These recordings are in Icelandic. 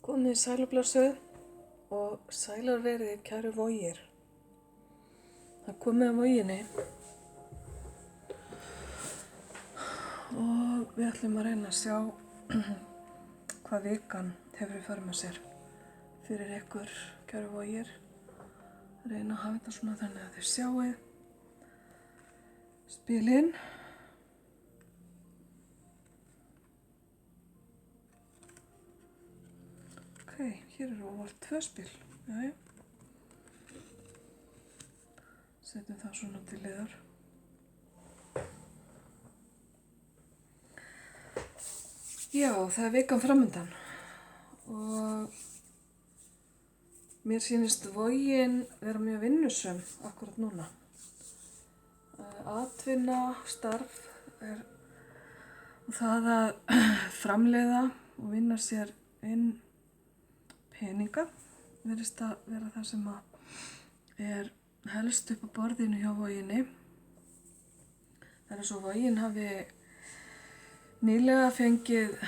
Komið sæl og blessuð og sælar verið kæru Vogir. Það er komið að Voginni og við ætlum að reyna að sjá hvað vikan hefur í för með sér fyrir ykkur kæru Vogir. Reyna að hafa þetta svona þannig að þið sjáið spilin. Ok, hér eru óvart 2 spil. Jæja. Setjum það svona til hliðar. Já, það er vikan framundan og mér sýnist Vogin vera mjög vinnusöm akkurat núna. Atvinna, starf og það að framleiða og vinna sér inn peninga virðist að vera það sem er helst upp á borðinu hjá Voginni. Það er svo Vogin hafi nýlega fengið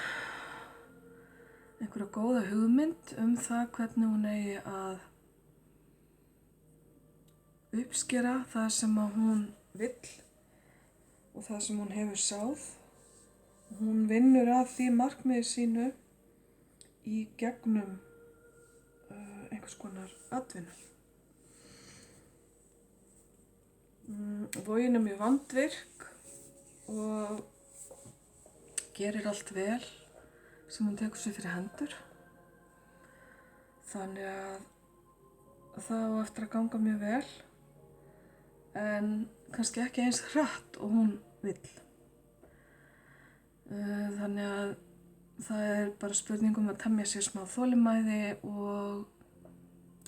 einhverja góða hugmynd það hvernig hún eigi að uppskera það sem að hún vill og það sem hún hefur sáð. Hún vinnur að því markmiði sínu í gegnum einhvers konar atvinnu. Vogin er mjög vandvirk og gerir allt vel sem hún tekur sér fyrir hendur. Þannig að það á eftir að ganga mjög vel en kannski ekki eins hratt og hún vill. Þannig að það er bara spurning að temja sér smá þolinmæði og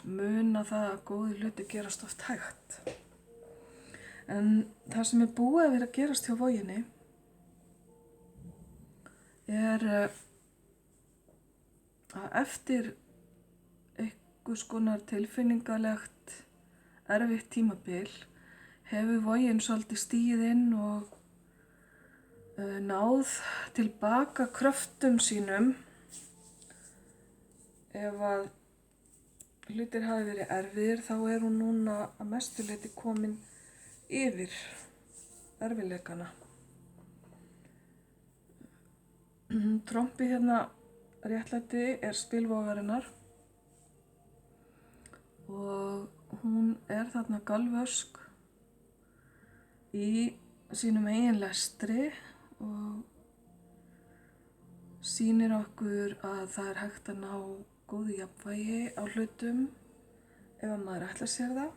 muna það að góðir hluti gerast oft hægt. En það sem er búið að vera að gerast hjá Voginni er að eftir einhvers konar tilfinningalegt erfitt tímabil hefur Vogin svolítið stigið inn og náð tilbaka kröftum sínum. Ef að hlutir hafi verið erfiðir þá er hún núna að mestu leyti komin yfir erfiðleikana. Trompið hérna réttlæti er spil Vogarinnar og hún er þarna galvösk í sínum eigin lestri og sýnir okkur að það er hægt að ná góðu jafnvægi á hlutum ef að maður ætlar sér það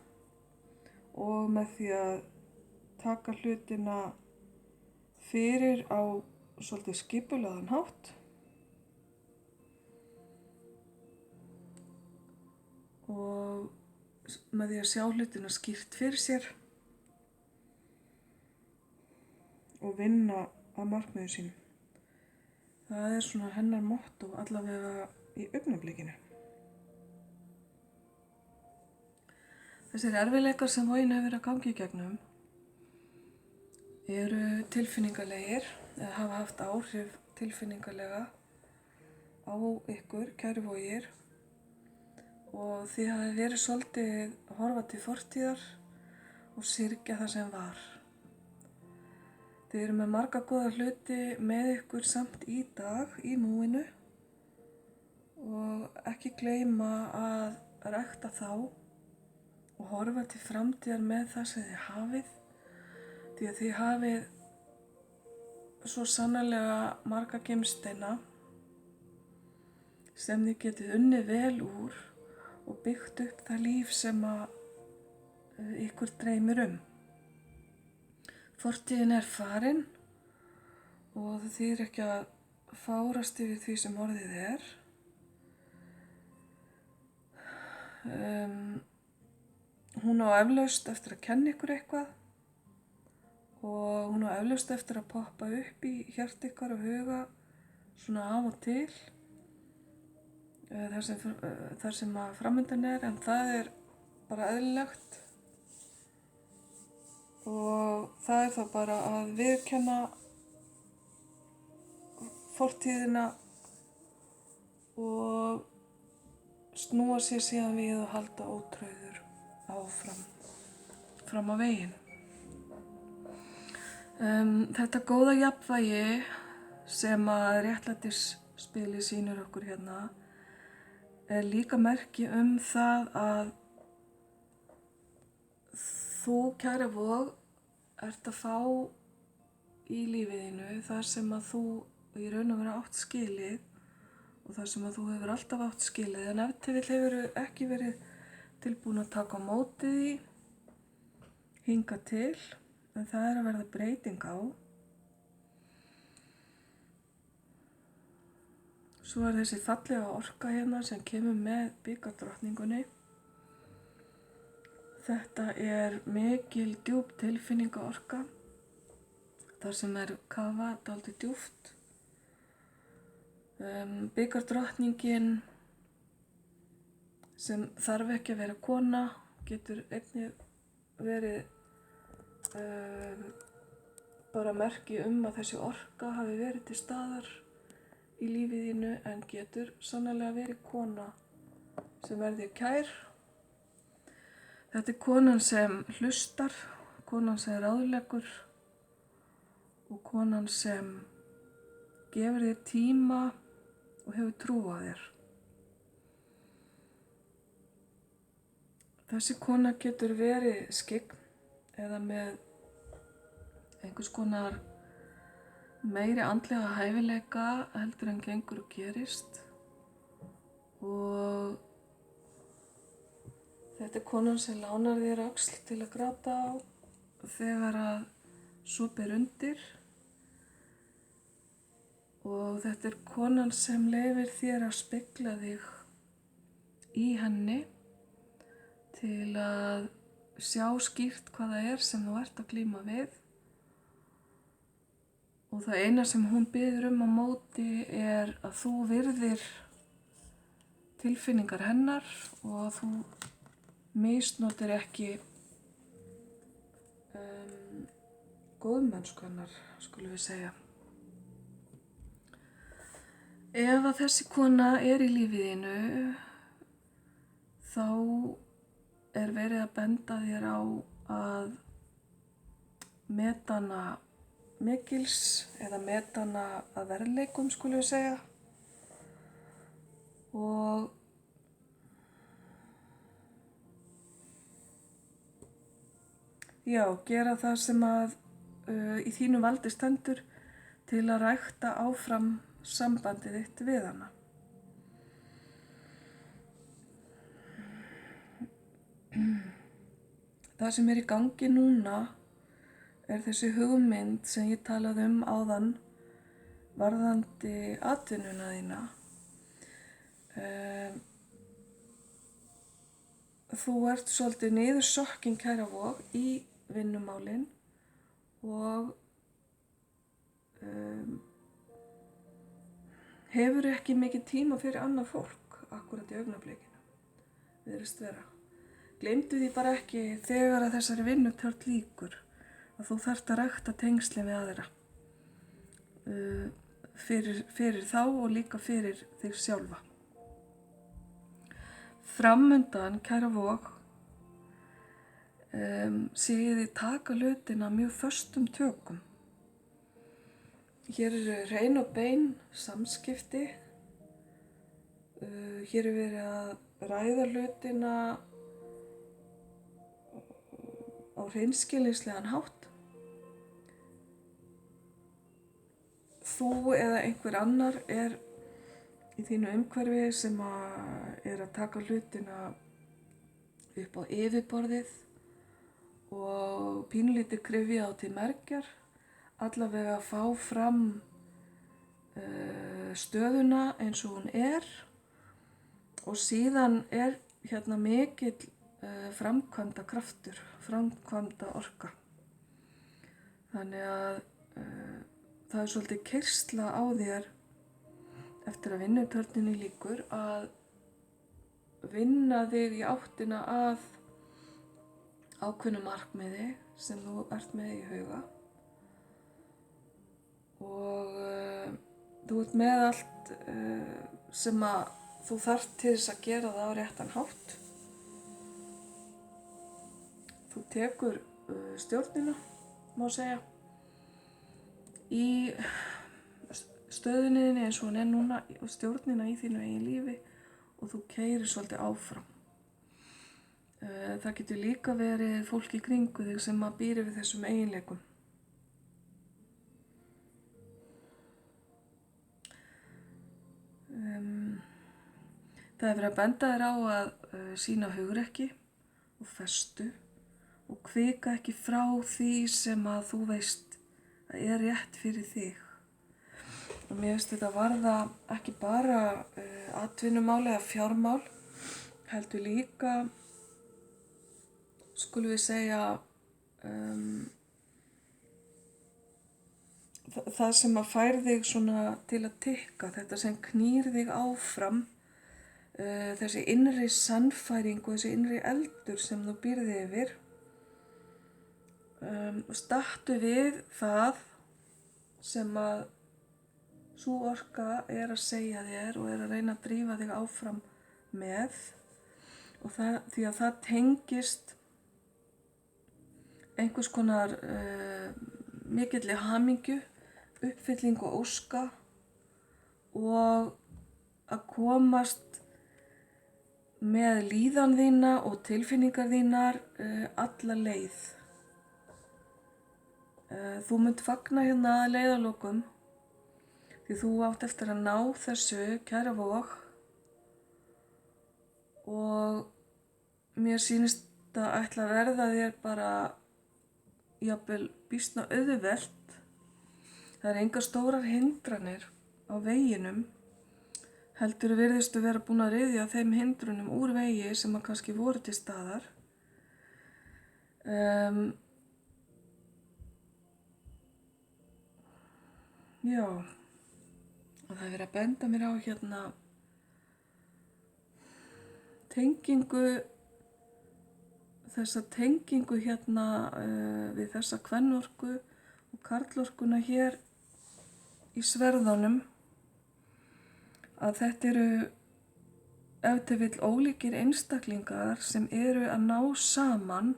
og með því að taka hlutina fyrir á svolítið skipulagðan hátt og með því að sjá hlutina skýrt fyrir sér og vinna að markmiði sínu. Það er svona hennar mottó allavega í augnablikinu. Þessir erfiðleikar sem Vogin hefur verið að ganga í gegnum eru tilfinningalegir eða hafa haft áhrif tilfinningalega á ykkur, kæru Vogir, og þið hafi verið svolítið að horfa til fortíðar og syrgja það sem var. Þið eru með marga góða hluti með ykkur samt í dag, í núinu og ekki gleyma að rækta þá og horfa til framtíðar með það sem þið hafið. Því að þið hafið svo sannarlega marga gimsteina sem þið getið unnið vel úr og byggt upp það líf sem að ykkur dreymir Fortíðin er farin og það þýðir ekki að fárast yfir því sem orðið er. Hún á eflaust eftir að kenna ykkur eitthvað og hún á eflaust eftir að poppa upp í hjarta ykkar og huga svona af og til þar sem að framundan er, en það er bara eðlilegt. Og það er þá bara að viðurkenna fortíðina og snúa sér síðan við og halda ótrauður áfram fram á veginn. Þetta góða jafnvægi sem að réttlætisspilið sýnir okkur hérna er líka merki það að þú, kæra vog, ert að fá í lífiðinu þar sem að þú í raun og veru átt skilið og þar sem að þú hefur alltaf átt skilið, en ef til vill hefur ekki verið tilbúin að taka á móti því hingað til, en það er að verða breyting á. Svo er þessi fallega orka hérna sem kemur með bikardrottningunni. Þetta er mikil djúp tilfinningaorka, þar sem er kafað dálítið djúpt. Bikardrottningin sem þarf ekki að vera kona getur einnig verið bara merki að þessi orka hafi verið til staðar í lífið þínu, en getur sannarlega verið kona sem er þér kær. Þetta er konan sem hlustar, konan sem er ráðleggur og konan sem gefur þér tíma og hefur trú á þér. Þessi kona getur verið skyggn eða með einhvers konar meiri andlega hæfileika heldur en gengur og gerist, og þetta er konan sem lánar þér öxl til að gráta á þegar að svo ber undir, og þetta er konan sem leyfir þér að spegla þig í henni til að sjá skýrt hvað það er sem þú ert að glíma við, og það eina sem hún biður á móti er að þú virðir tilfinningar hennar og að þú misnotir ekki góðmennsku hennar, skulum við segja. Ef að þessi kona er í lífið þínu, þá er verið að benda þér á að meta hana mikils eða meta hana að verðleikum, skulum við segja, og já, gera það sem að í þínu valdi stendur til að rækta áfram sambandið þitt við hana. Það sem er í gangi núna er þessi hugmynd sem ég talaði áðan varðandi atvinnuna þína. Þú ert svolítið niðursokkin, kæra vog, í vinnumálin og hefur ekki mikið tíma fyrir annað fólk akkúrat í augnablikinu, virðist vera. Gleymdu því bara ekki þegar að þessari vinnutörn lýkur að þú þarft að rækta tengslin við aðra fyrir þá og líka fyrir þig sjálfa. Framundan, kæra vog, sé ég þið taka hlutina mjög föstum tökum. Hér eru hrein og bein samskipti. Hér er verið að ræða hlutina á hreinskilnislegan hátt. Þú eða einhver annar er í þínu umhverfi sem er að taka hlutina upp á yfirborðið og pínlítið kryfja á til mergjar, allavega að fá fram stöðuna eins og hún er, og síðan er hérna mikill framkvæmda kraftur, framkvæmda orka. Þannig að það er svolítið keyrsla á þér eftir að vinnutörninni lýkur að vinna þig í áttina að ákveðnu markmiði sem þú ert með í huga. Og þú ert með allt sem að þú þarft til þess að gera það á réttan hátt. Þú tekur stjórnina, má segja, í stöðunniðinni eins og hún núna, stjórnina í þínu eigin lífi og þú keyrir svolítið áfram. Það getur líka verið fólk í kringu þig sem að býr yfir þessum eiginleikum. Það er verið að benda þér á að sýna hugrekki og festu og hvika ekki frá því sem að þú veist að er rétt fyrir þig. Og mér finnst þetta varða ekki bara atvinnumál eða fjármál, heldur líka, skulum við segja, það sem að fær þig svona til að tikka, þetta sem knýr þig áfram, þessi innri sannfæring og þessi innri eldur sem þú býrði yfir. Stattu við það sem að sú orka er að segja þér og er að reyna að drífa þig áfram með, og því að það tengist einhvers konar mikilli hamingju, uppfyllingu og óska og að komast með líðan þína og tilfinningar þínar alla leið. Þú munt fagna hérna að leiðarlokum því þú átt eftir að ná þessu, kæra Vog, og mér sýnist að ætla að verða þér bara jafnvel býsna auðvelt. Það er engar stórar hindranir á veginum, heldur virðistu vera búin að ryðja þeim hindrunum úr vegi sem að kannski voru til staðar. Já, og það er verið að benda mér á hérna þessa tengingu hérna við þessa kvennorku og karlorkuna hér í sverðunum, að þetta eru ef til vill ólíkir einstaklingar sem eru að ná saman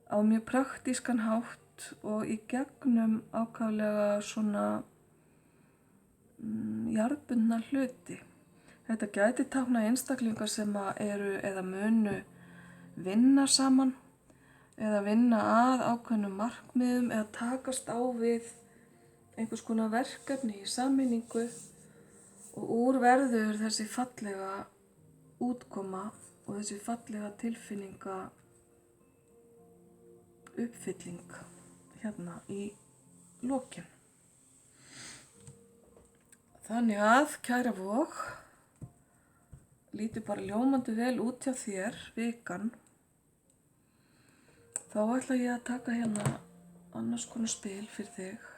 á mjög praktískan hátt og í gegnum ákaflega svona jarðbundna hluti. Þetta gæti tákna einstaklingar sem eru eða munu vinna saman eða vinna að ákveðnum markmiðum eða takast á við einhvers konar verkefni í sameiningu, og úr verður þessi fallega útkoma og þessi fallega tilfinninga uppfylling hérna í lokin. Þannig að, kæra Vog, lítur bara ljómandi vel út hjá þér vikan. Þá ætla ég að taka hérna annars konar spil fyrir þig.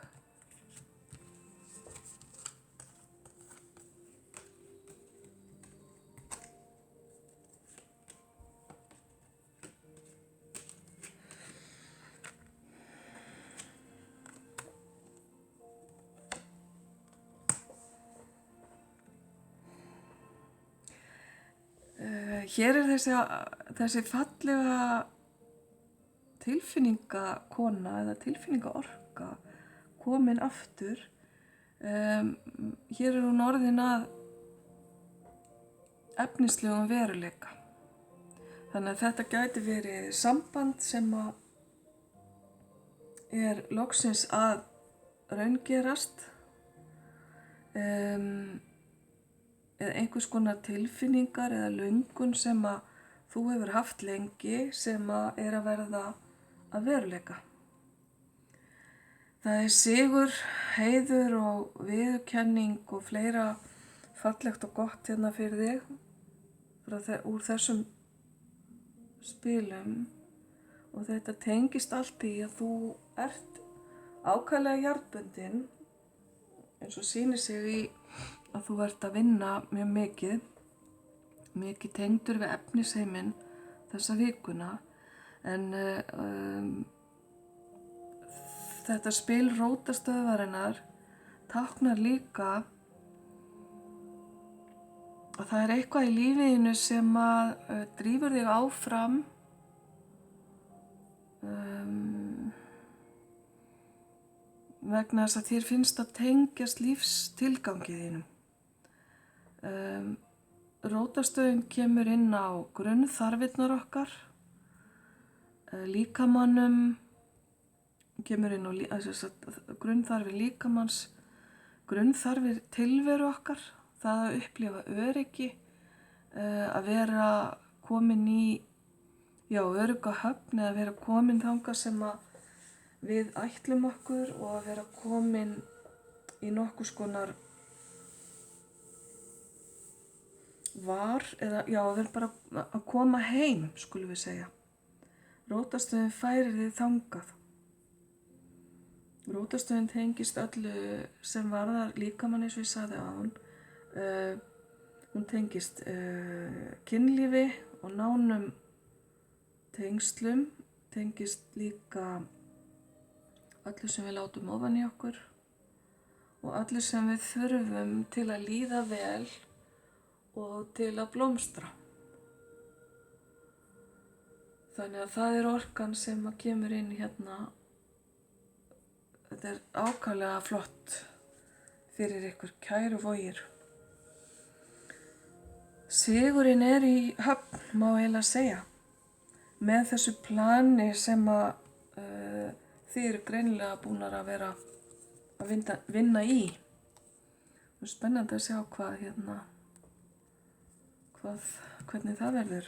Hér er þessi fallega tilfinningakona eða tilfinningaorka komin aftur. Hér er hún orðin að efnislegum veruleika. Þannig að þetta gæti verið samband sem er loksins að raungerast, eða einhvers konar tilfinningar eða löngun sem að þú hefur haft lengi sem að er að verða að veruleika. Það er sigur, heiður og viðurkenning og fleira fallegt og gott hérna fyrir þig úr þessum spilum, og þetta tengist allt í að þú ert ákaflega jarðbundin, eins og sýnir sig í að þú ert að vinna mjög mikið tengdur við efnisheiminn þessa vikuna, en þetta spil rótastöðvarinnar táknar líka að það eitthvað í lífinu sem að drífur þig áfram vegna þess að þér finnst að tengjast lífstilgangi þínum. Rótarstöðin kemur inn á grunnþarfirnar okkar, líkamannum kemur inn á grunnþarfir líkamanns, grunnþarfir tilveru okkar, það að upplifa öryggi, að vera komin í örugga höfn eða vera komin þangað sem að við ætlum okkur og að vera komin í nokkurs konar eða að vera bara að koma heim, skulum við segja. Rótarstöðin færir þig þangað. Rótarstöðin tengist öllu sem varðar líkamann eins og ég sagði áðan. Hún tengist kynlífi og nánum tengslum, tengist líka öllu sem við látum ofan í okkur og öllu sem við þurfum til að líða vel og til að blómstra. Þannig að það orkan sem að kemur inn hérna. Þetta ákaflega flott fyrir ykkur kæru vogir. Sigurinn í höfn, má eiginlega segja, með þessu plani sem að þið eru greinilega búnar að vera að vinna í. Það spennandi að sjá hvernig það verður.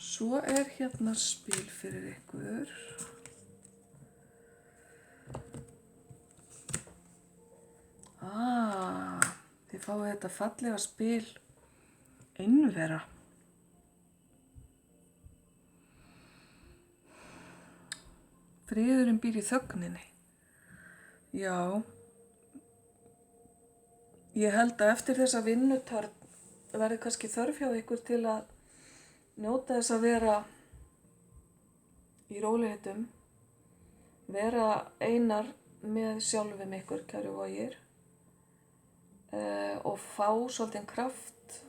Svo hérna spil fyrir ykkur. Þið fáið þetta fallega spil Einvera. Friðurinn býr í þögninni. Já, ég held að eftir þessa vinnutörn verði kannski þörf hjá ykkur til að njóta þess að vera í rólegheitum, vera einar með sjálfum ykkur, kæru vogir, og fá svolítinn kraft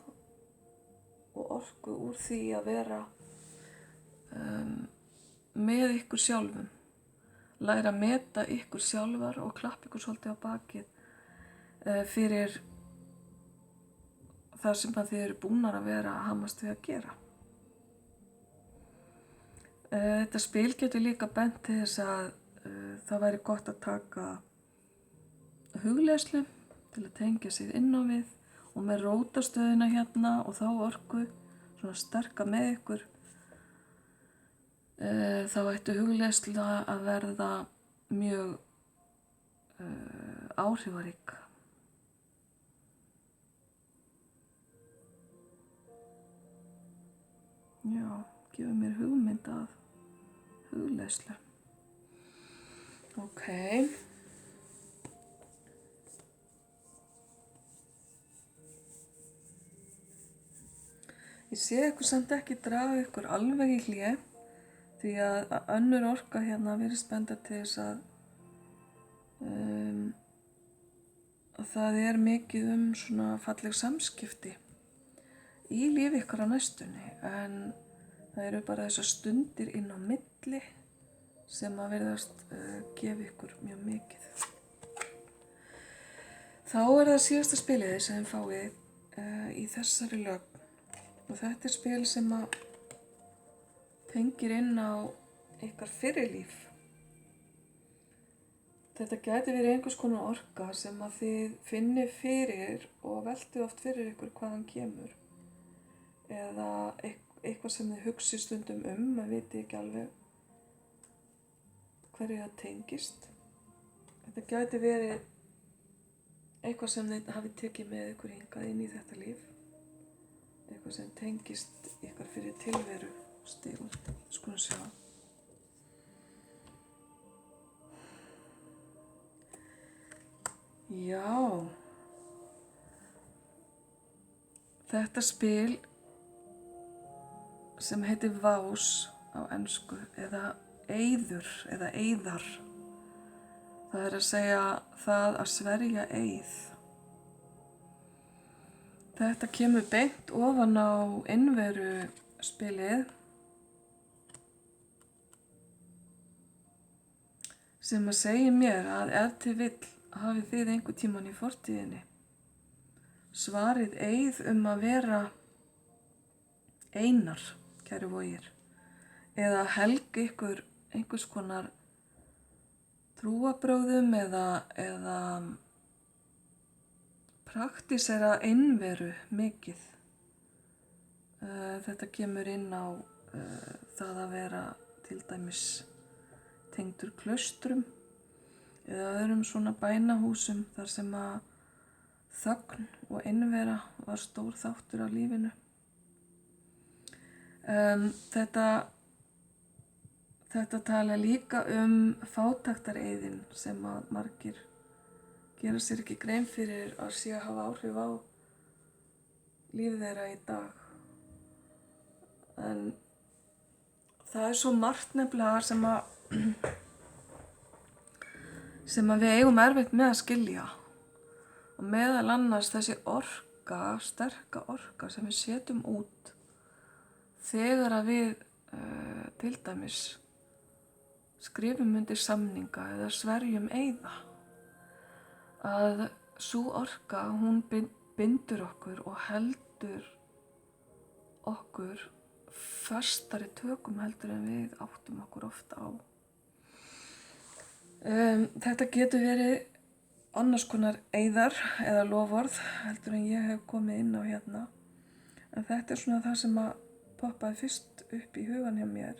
og orku úr því að vera með ykkur sjálfum. Læra að meta ykkur sjálfar og klappa ykkur svolítið á bakið fyrir það sem að þið eru búnar að vera að hamast við að gera. Þetta spil getur líka bent til þess að það væri gott að taka hugleiðslu til að tengja sig inn á við og með rótarstöðina hérna og þá orku svona sterka með ykkur. Þá ættu hugleiðsla að verða mjög áhrifarík. Já, gefur mér hugmynd að hugleiðslu. Ok. Ég sé ykkur samt ekki draga ykkur alveg í hlé því að önnur orka hérna virðist benda til þess að það mikið svona falleg samskipti í lífi ykkur á næstunni en það eru bara þessar stundir inn á milli sem að virðast gefa ykkur mjög mikið. Þá það síðasta spilið sem þið fáið í þessari lögn og þetta spil sem að tengir inn á ykkar fyrirlíf. Þetta gæti verið einhvers konar orka sem að þið finnið fyrir og veltið oft fyrir ykkur hvaðan kemur eða eitthvað sem þið hugsið stundum að viti ekki alveg hverju það tengist. Þetta gæti verið eitthvað sem þið hafið tekið með ykkur hingað inn í þetta líf, eitthvað sem tengist ykkar fyrir tilveru stigum. Skulum sjá. Já, þetta spil sem heitir Vás á ensku eða eiður eða eiðar. Það að segja það að sverja eið. Þetta kemur beint ofan á einveru spilið sem að segja mér að ef til vill hafið þið einhver tíman í fortíðinni svarið eið að vera einar, kæru vogir, eða helga ykkur einhvers konar trúarbrögðum eða praktísera einveru mikið. Þetta kemur inn á það að vera til dæmis tengdur klaustrum eða öðrum svona bænahúsum þar sem að þögn og einvera var stór þáttur af lífinu. Þetta tala líka fátæktareiðinn sem að margir gera sér ekki grein fyrir að sé að hafa áhrif á líf þeirra í dag. En það er svo margt nefnilega sem að við eigum erfitt með að skilja. Og meðal annars þessi sterka orka sem við setjum út þegar að við til dæmis skrifum undir samninga eða sverjum eiða. Að sú orka, hún bindur okkur og heldur okkur fastari tökum heldur en við áttum okkur ofta á. Þetta getur verið annars konar eiðar eða loforð heldur en ég hef komið inn á hérna. En þetta er svona það sem að poppaði fyrst upp í hugan hjá mér.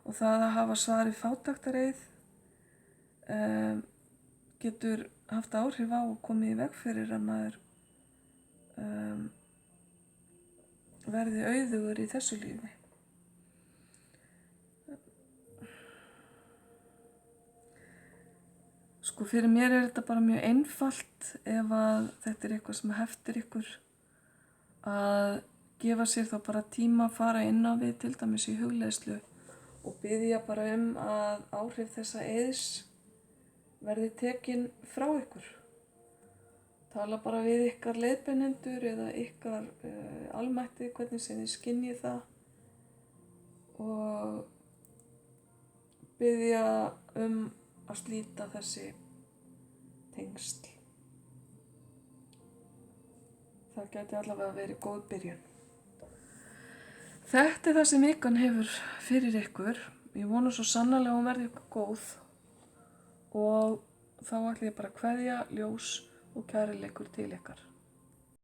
Og það að hafa svarið fátæktareið getur haft áhrif á og komið í veg fyrir að maður verði auðugur í þessu lífi. Sko fyrir mér er þetta bara mjög einfalt ef að þetta er eitthvað sem heftir ykkur að gefa sér þá bara tíma að fara inn á við til dæmis í hugleiðslu og biðja bara að áhrif þessa eiðs verði tekin frá ykkur. Tala bara við ykkar leiðbeinendur eða ykkar almætti, hvernig sem þið skynjið það og biðja að slíta þessi tengsl. Það gæti allavega verið góð byrjun. Þetta er það sem vikan hefur fyrir ykkur. Ég vona svo sannarlega að hún verði ykkur góð og þá ætla ég bara að kveðja ljós og kærleikur til ykkar.